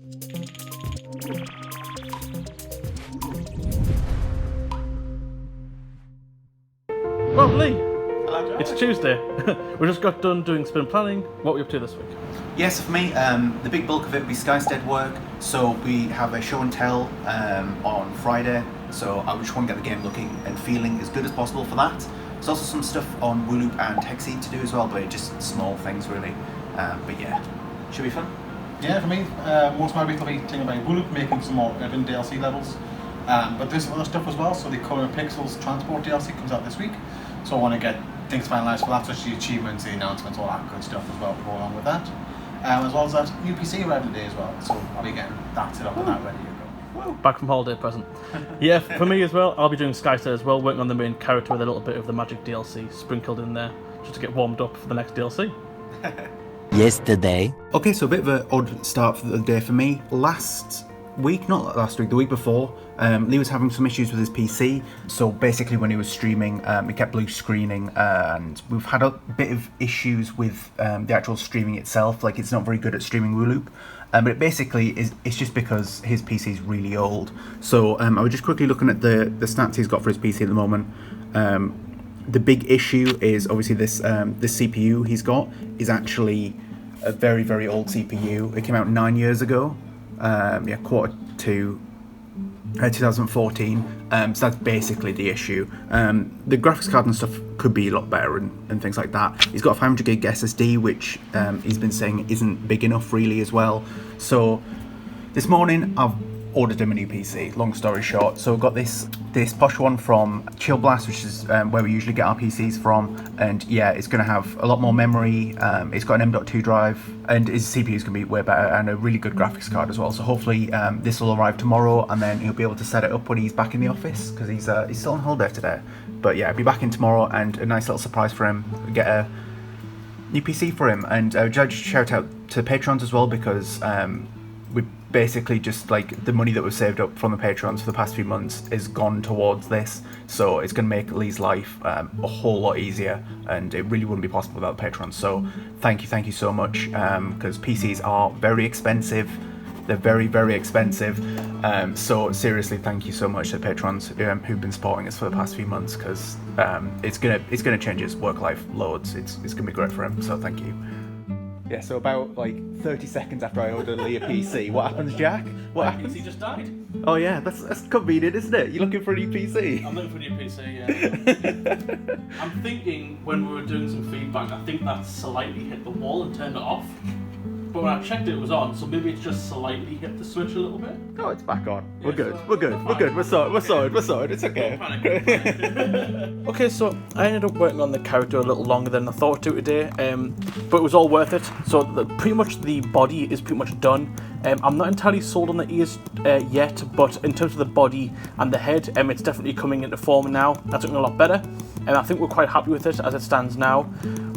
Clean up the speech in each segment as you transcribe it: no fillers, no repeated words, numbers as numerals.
Well, Lee, Hello, George. it's Tuesday. We just got done doing sprint planning. What were you up to this week? Yes, for me, the big bulk of it will be Skystead work. So we have a show and tell on Friday. So I just want to get the game looking and feeling as good as possible for that. There's also some stuff on Wooloop and Hexseed to do as well, but just small things really. But yeah, should be fun. Yeah, for me, most of my week will be thinking about Wooloop, making some more urban DLC levels. But there's some other stuff as well. So the Colour Pixels Transport DLC comes out this week. So I want to get things finalised for that, such as the achievements, the announcements, all that good stuff as well to go along with that. As well as that new PC arrived today as well. So I'll be getting that set up and that ready to go. Back from holiday present. Yeah, for me as well, I'll be doing Skystead as well, working on the main character with a little bit of the magic DLC sprinkled in there, just to get warmed up for the next DLC. Yesterday. Okay, so a bit of an odd start for the day for me. The week before, Lee was having some issues with his PC. So basically when he was streaming, it kept blue screening, and we've had a bit of issues with the actual streaming itself. Like, it's not very good at streaming Wooloop. But it basically it's just because his PC is really old. So I was just quickly looking at the stats he's got for his PC at the moment. The big issue is obviously this CPU he's got is actually a very, very old CPU. It came out 9 years ago. Quarter to 2014. So that's basically the issue. The graphics card and stuff could be a lot better and things like that. He's got a 500 gig SSD, which he's been saying isn't big enough really as well. So this morning I've ordered him a new PC, long story short. So we've got this posh one from Chill Blast, which is where we usually get our PCs from, and yeah, it's going to have a lot more memory. It's got an M.2 drive, and his CPU is going to be way better, and a really good graphics card as well. So hopefully this will arrive tomorrow, and then he'll be able to set it up when he's back in the office, because he's still on holiday today. But yeah, I'll be back in tomorrow, and a nice little surprise for him, get a new PC for him. And just shout out to patrons as well, because we basically just, like, the money that we've saved up from the patrons for the past few months is gone towards this, so it's going to make Lee's life a whole lot easier, and it really wouldn't be possible without the patrons. So thank you so much, because PCs are very expensive. They're very, very expensive. So seriously, thank you so much to the patrons who've been supporting us for the past few months, because it's gonna change his work life loads. It's gonna be great for him. So thank you. Yeah, so about like 30 seconds after I ordered Lee a PC, what happens, Jack? What happens? PC just died. Oh yeah, that's convenient, isn't it? You're looking for a new PC? I'm looking for a new PC, yeah. I'm thinking when we were doing some feedback, I think that slightly hit the wall and turned it off. But when I checked it was on, so maybe it's just slightly hit the switch a little bit. Oh, it's back on. Yeah, We're good. so We're good. we're We're good. fine. We're sorted. It's okay. Don't panic. Okay, so I ended up working on the character a little longer than I thought to today, but it was all worth it. So pretty much the body is pretty much done. I'm not entirely sold on the ears yet, but in terms of the body and the head, it's definitely coming into form now. That's looking a lot better, and I think we're quite happy with it as it stands now.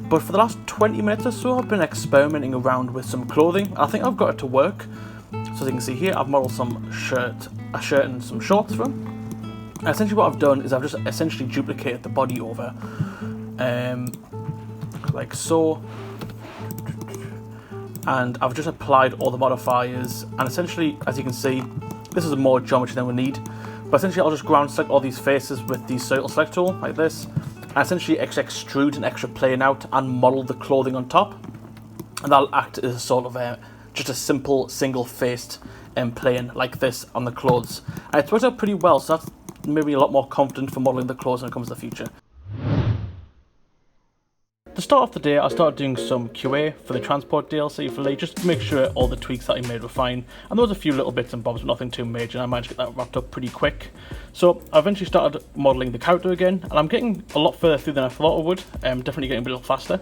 But for the last 20 minutes or so, I've been experimenting around with some clothing. I think I've got it to work. So as you can see here, I've modelled a shirt and some shorts for him. And essentially what I've done is I've just essentially duplicated the body over, like so. And I've just applied all the modifiers. And essentially, as you can see, this is more geometry than we need. But essentially, I'll just ground select all these faces with the circle select tool, like this. And essentially extrude an extra plane out and model the clothing on top, and that'll act as a sort of just a simple single-faced plane like this on the clothes. And it's worked out pretty well, so that's made me a lot more confident for modelling the clothes when it comes to the future. To start off the day, I started doing some QA for the transport DLC for Lee, just to make sure all the tweaks that he made were fine. And there was a few little bits and bobs, but nothing too major, and I managed to get that wrapped up pretty quick. So I eventually started modelling the character again, and I'm getting a lot further through than I thought I would. Definitely getting a little faster.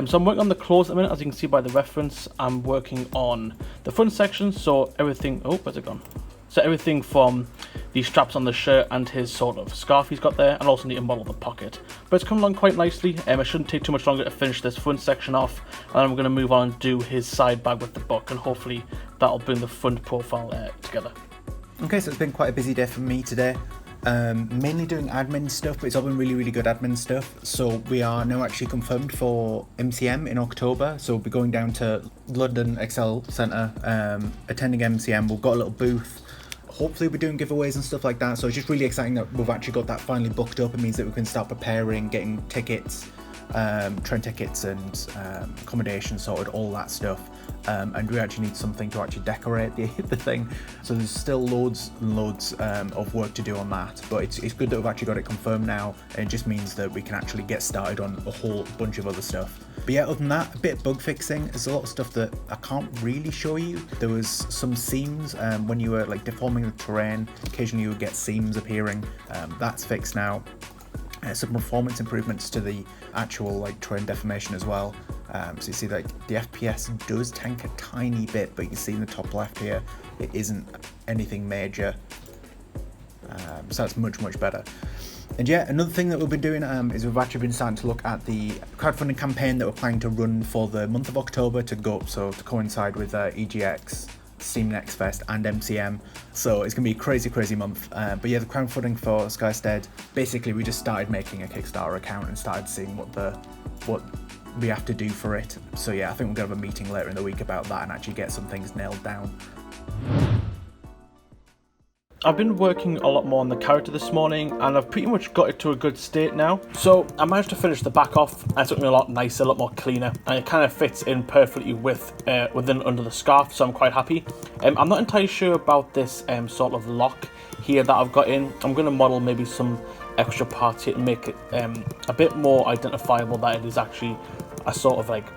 So I'm working on the clothes at the minute, as you can see by the reference. I'm working on the front section, so everything... Oh, where's it gone? So everything from the straps on the shirt and his sort of scarf he's got there, and also need to model the pocket. But it's coming along quite nicely. It shouldn't take too much longer to finish this front section off, and then I'm going to move on and do his side bag with the book, and hopefully that'll bring the front profile together. Okay, so it's been quite a busy day for me today. mainly doing admin stuff, but it's all been really good admin stuff. So we are now actually confirmed for MCM in October. So we'll be going down to London Excel Centre, attending MCM. We've got a little booth. Hopefully we're doing giveaways and stuff like that. So it's just really exciting that we've actually got that finally booked up. It means that we can start preparing, getting tickets, train tickets and accommodation sorted, all that stuff. And we actually need something to actually decorate the thing. So there's still loads and loads of work to do on that, but it's good that we've actually got it confirmed now, and it just means that we can actually get started on a whole bunch of other stuff. But yeah, other than that, a bit of bug fixing. There's a lot of stuff that I can't really show you. There was some seams when you were like deforming the terrain, occasionally you would get seams appearing. That's fixed now. Some performance improvements to the actual like terrain deformation as well. So you see like the FPS does tank a tiny bit, but you can see in the top left here, it isn't anything major. So that's much better. And yeah, another thing that we've been doing is we've actually been starting to look at the crowdfunding campaign that we're planning to run for the month of October to coincide with EGX, Steam Next Fest and MCM. So it's gonna be a crazy month. But yeah, the crowdfunding for Skystead, basically we just started making a Kickstarter account and started seeing what we have to do for it. So yeah, I think we're gonna have a meeting later in the week about that and actually get some things nailed down. I've been working a lot more on the character this morning, and I've pretty much got it to a good state now. So I managed to finish the back off, and it took me a lot nicer, a lot more cleaner, and it kind of fits in perfectly within under the scarf, so I'm quite happy. I'm not entirely sure about this sort of lock here that I've got in. I'm going to model maybe some extra parts here to make it a bit more identifiable that it is actually a sort of like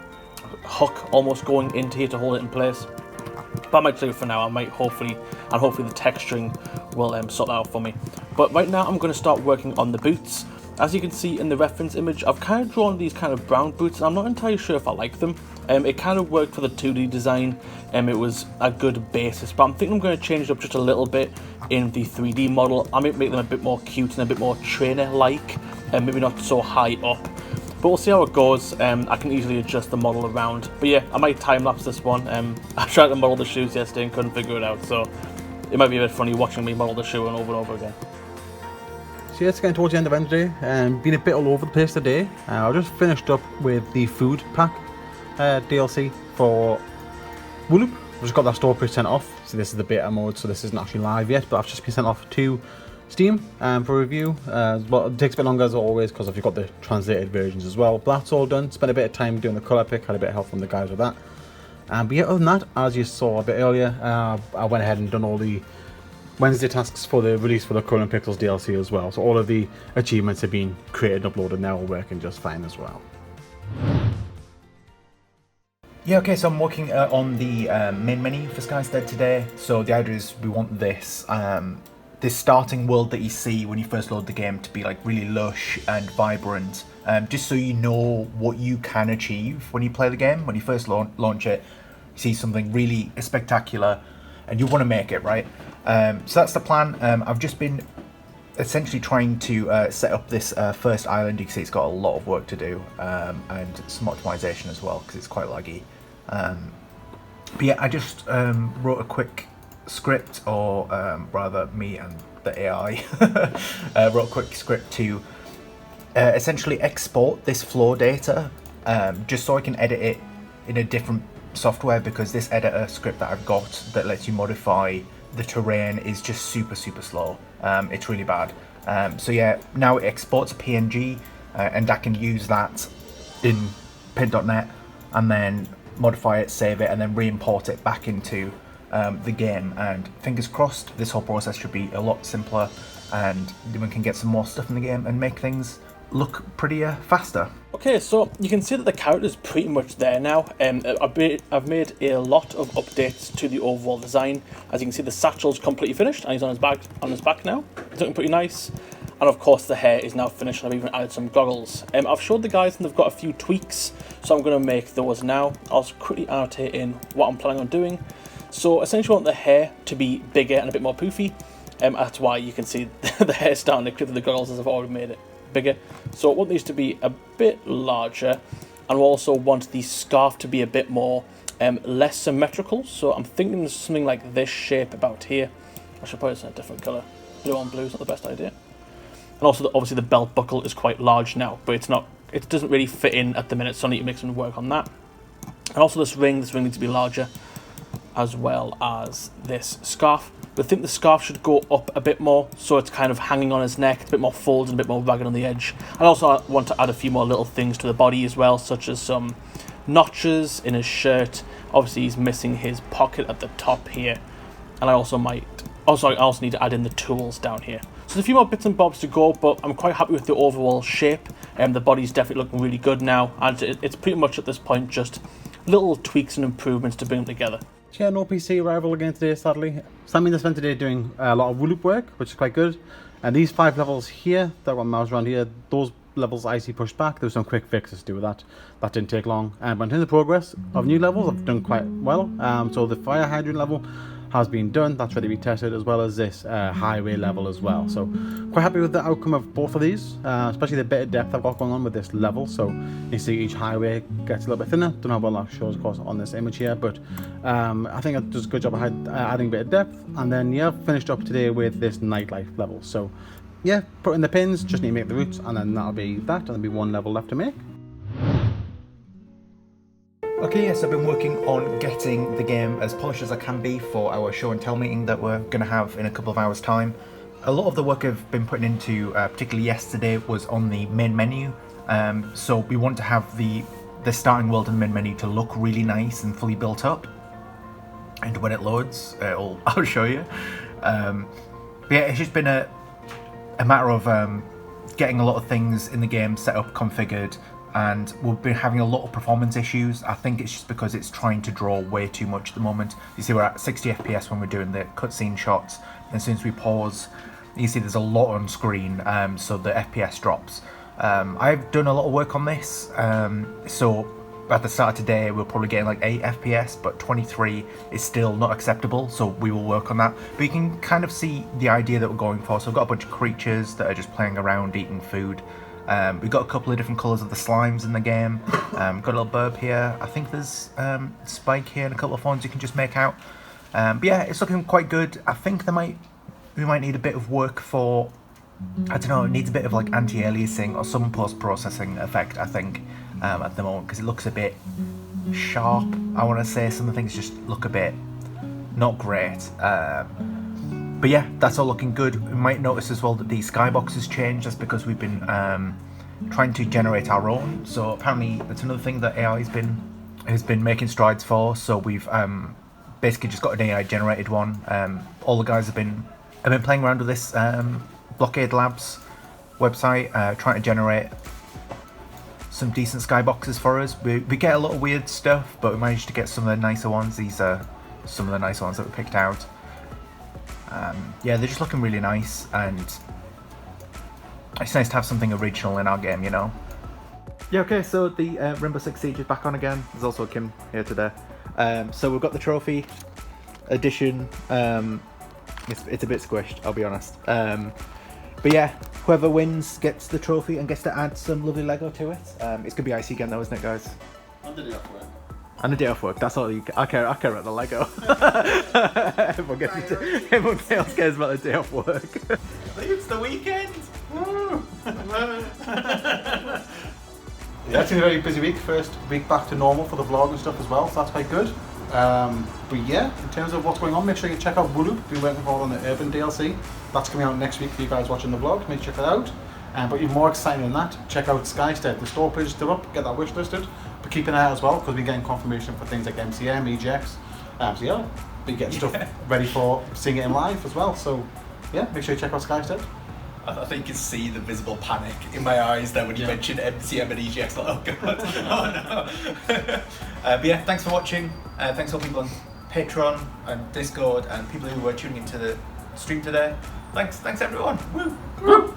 hook almost going into here to hold it in place. But I might do it for now. I might hopefully the texturing will sort that out for me. But right now I'm going to start working on the boots. As you can see in the reference image, I've kind of drawn these kind of brown boots, and I'm not entirely sure if I like them. It kind of worked for the 2D design, it was a good basis, but I'm thinking I'm going to change it up just a little bit in the 3D model. I might make them a bit more cute and a bit more trainer-like, and maybe not so high up. But we'll see how it goes. I can easily adjust the model around. But yeah, I might time-lapse this one. I tried to model the shoes yesterday and couldn't figure it out, so it might be a bit funny watching me model the shoe over and over again. So yeah, it's getting towards the end of the day, and been a bit all over the place today. I just finished up with the food pack DLC for Wooloop. I've just got that store pre sent off. So this is the beta mode, so this isn't actually live yet, but I've just been sent off to Steam for review. But it takes a bit longer as always because you've got the translated versions as well. But that's all done. Spent a bit of time doing the colour pick, had a bit of help from the guys with that. But yeah, other than that, as you saw a bit earlier, I went ahead and done all the Wednesday tasks for the release for the Color and Pixels DLC as well. So all of the achievements have been created and uploaded now, working just fine as well. Yeah, okay, so I'm working on the main menu for Skystead today. So the idea is we want this this starting world that you see when you first load the game to be like really lush and vibrant, just so you know what you can achieve when you play the game. When you first launch it, you see something really spectacular and you want to make it, right? So that's the plan. I've just been essentially trying to set up this first island. You can see it's got a lot of work to do, and some optimization as well because it's quite laggy. But yeah, I just wrote a quick script, or rather me and the AI wrote a quick script to essentially export this floor data, just so I can edit it in a different software, because this editor script that I've got that lets you modify the terrain is just super slow. It's really bad. So yeah, now it exports a PNG, and I can use that in paint.net and then modify it, save it, and then re-import it back into the game. And fingers crossed, this whole process should be a lot simpler, and then we can get some more stuff in the game and make things look prettier faster. Okay, so you can see that the character is pretty much there now. I've made a lot of updates to the overall design. As you can see, the satchel's completely finished, and he's on his back now. It's looking pretty nice. And of course the hair is now finished, and I've even added some goggles. I've showed the guys and they've got a few tweaks, so I'm going to make those now. I'll quickly annotate in what I'm planning on doing. So essentially I want the hair to be bigger and a bit more poofy. That's why you can see the hair starting to clip the goggles, as I've already made it bigger. So I want these to be a bit larger, and we also want the scarf to be a bit more less symmetrical. So I'm thinking something like this shape about here. I should probably use a different colour. blue on blue is not the best idea. And also, obviously, the belt buckle is quite large now, but it's not. It doesn't really fit in at the minute, so I need to make some work on that. And also, this ring needs to be larger, as well as this scarf. But I think the scarf should go up a bit more, so it's kind of hanging on his neck, a bit more folded, and a bit more ragged on the edge. I also want to add a few more little things to the body as well, such as some notches in his shirt. Obviously, he's missing his pocket at the top here, and I also might. Also, I also need to add in the tools down here. So there's a few more bits and bobs to go, but I'm quite happy with the overall shape. The body's definitely looking really good now, and it's pretty much at this point just little tweaks and improvements to bring them together. Yeah, no PC arrival again today, sadly. Sammy spent today doing a lot of loop work, which is quite good. And these 5 levels here, that one mouse around here, those levels I see pushed back. There was some quick fixes to do with that. That didn't take long. But in terms of progress of new levels, I've done quite well. So the fire hydrant level has been done. That's ready to be tested, as well as this highway level as well. So quite happy with the outcome of both of these, especially the bit of depth I've got going on with this level. So you see each highway gets a little bit thinner. Don't know how well that shows, of course, on this image here, but I think it does a good job of adding a bit of depth. And then yeah, finished up today with this nightlife level. So yeah, put in the pins, just need to make the routes, and then that'll be that, and there'll be one level left to make. Okay, yes, I've been working on getting the game as polished as I can be for our show and tell meeting that we're going to have in a couple of hours' time. A lot of the work I've been putting into, particularly yesterday, was on the main menu. So we want to have the starting world and main menu to look really nice and fully built up. And when it loads, I'll show you. But yeah, it's just been a matter of getting a lot of things in the game set up, configured, and we've been having a lot of performance issues. I think it's just because it's trying to draw way too much at the moment. You see we're at 60 FPS when we're doing the cutscene shots, and as soon as we pause, you see there's a lot on screen, so the FPS drops. I've done a lot of work on this, so at the start of today we're probably getting like 8 FPS, but 23 is still not acceptable, so we will work on that. But you can kind of see the idea that we're going for. So we've got a bunch of creatures that are just playing around, eating food. We've got a couple of different colours of the slimes in the game. Got a little burb here. I think there's Spike here and a couple of ones you can just make out. But yeah, it's looking quite good. I think we might need a bit of work for, I don't know, it needs a bit of like anti-aliasing or some post-processing effect, I think, at the moment, because it looks a bit sharp. I want to say some of the things just look a bit not great. But yeah, that's all looking good. We might notice as well that the skybox has changed. That's because we've been trying to generate our own. So apparently that's another thing that AI has been making strides for. So we've basically just got an AI generated one. All the guys have been playing around with this ToastieLabs website, trying to generate some decent skyboxes for us. We get a lot of weird stuff, but we managed to get some of the nicer ones. These are some of the nicer ones that we picked out. Yeah, they're just looking really nice, and it's nice to have something original in our game, you know? Yeah, okay, so the Rainbow Six Siege is back on again. There's also Kim here today. So we've got the trophy edition. It's a bit squished, I'll be honest. But yeah, whoever wins gets the trophy and gets to add some lovely Lego to it. It's going to be icy again though, isn't it, guys? And the day off work. And a day off work, that's all I care about the Lego. Everyone else cares about the day off work. It's the weekend! Yeah, it's been a very busy week. First week back to normal for the vlog and stuff as well, so that's quite good. But yeah, in terms of what's going on, make sure you check out Woodoop. Been working hard on the Urban DLC. That's coming out next week for you guys watching the vlog. Make sure you check that out. But even more exciting than that, check out Skystead. The store page is still up. Get that wish listed. But keep an eye out as well, because we're getting confirmation for things like MCM, EJX. So yeah, be getting stuff ready for seeing it in live as well. So yeah, make sure you check out Skystead. I think you can see the visible panic in my eyes there when you mentioned MCM and EGX. Like, oh god, oh no. But yeah, thanks for watching. Thanks to all people on Patreon and Discord and people who were tuning into the stream today. Thanks everyone. Woo. Woo.